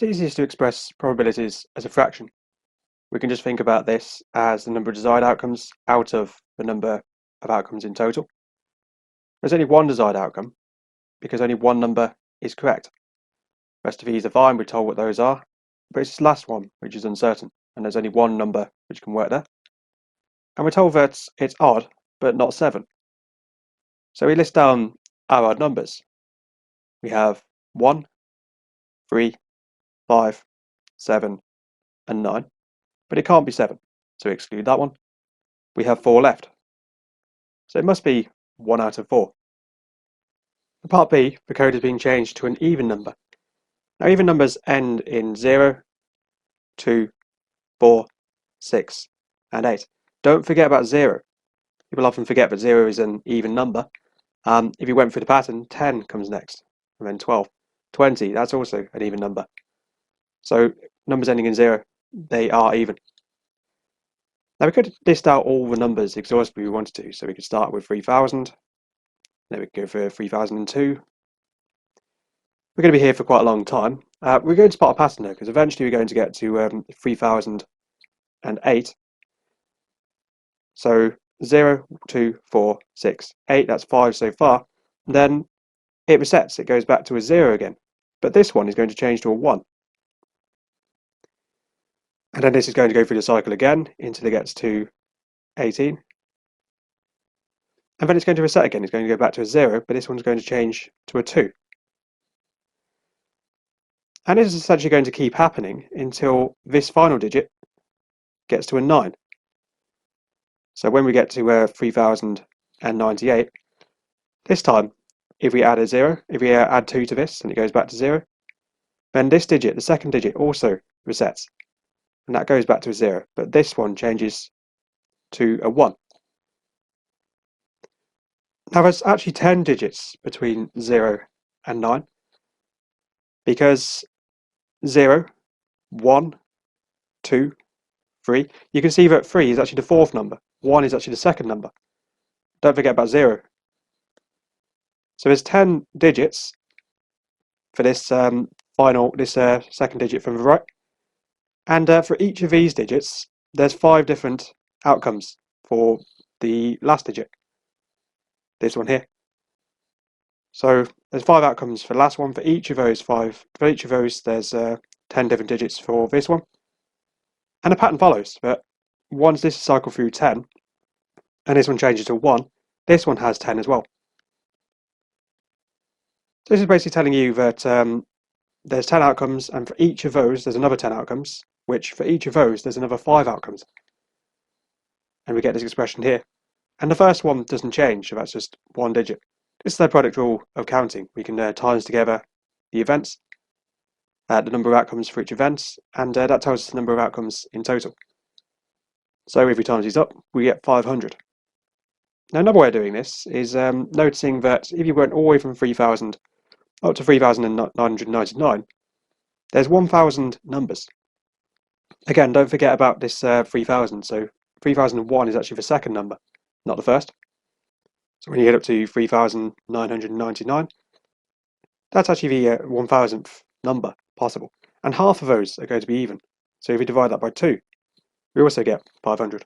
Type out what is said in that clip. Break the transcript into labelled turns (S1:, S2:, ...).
S1: It's easiest to express probabilities as a fraction. We can just think about this as the number of desired outcomes out of the number of outcomes in total. There's only one desired outcome because only one number is correct. The rest of these are fine, we're told what those are, but it's this last one which is uncertain, and there's only one number which can work there. And we're told that it's odd, but not 7. So we list down our odd numbers. We have 1, 3, 5, 7, and 9, but it can't be 7, so we exclude that one. We have 4 left, so it must be 1 out of 4. For part B, the code has been changed to an even number. Now even numbers end in 0, 2, 4, 6, and 8. Don't forget about 0. People often forget that 0 is an even number. If you went through the pattern, 10 comes next, and then 12. 20, that's also an even number. So numbers ending in 0, they are even. Now we could list out all the numbers exhaustively we wanted to, so we could start with 3000, then we could go for 3002. We're going to be here for quite a long time. We're going to spot a pattern here, because eventually we're going to get to 3008. So 0, 2, 4, 6, 8, that's 5 so far. Then it resets, it goes back to a 0 again. But this one is going to change to a 1. And then this is going to go through the cycle again until it gets to 18. And then it's going to reset again, it's going to go back to a 0, but this one's going to change to a 2. And this is essentially going to keep happening until this final digit gets to a 9. So when we get to 3098, this time, if we add a 0, if we add 2 to this and it goes back to 0, then this digit, the second digit, also resets. And that goes back to a 0, but this one changes to a 1. Now there's actually 10 digits between 0 and 9, because 0, 1, 2, 3, you can see that 3 is actually the fourth number, 1 is actually the second number. Don't forget about 0. So there's 10 digits for this second digit from the right. And for each of these digits, there's 5 different outcomes for the last digit. This one here. So there's 5 outcomes for the last one. For each of those 5, for each of those, there's 10 different digits for this one. And the pattern follows that once this is cycled through 10, and this one changes to 1, this one has 10 as well. So this is basically telling you that there's 10 outcomes, and for each of those, there's another 10 outcomes, which for each of those, there's another 5 outcomes. And we get this expression here. And the first one doesn't change, so that's just one digit. This is the product rule of counting. We can times together the events, the number of outcomes for each event, and that tells us the number of outcomes in total. So if we times these up, we get 500. Now another way of doing this is noticing that if you went all the way from 3000 up to 3999, there's 1000 numbers. Again, don't forget about this 3000, so 3001 is actually the second number, not the first. So when you get up to 3999, that's actually the 1000th number possible. And half of those are going to be even. So if we divide that by 2, we also get 500.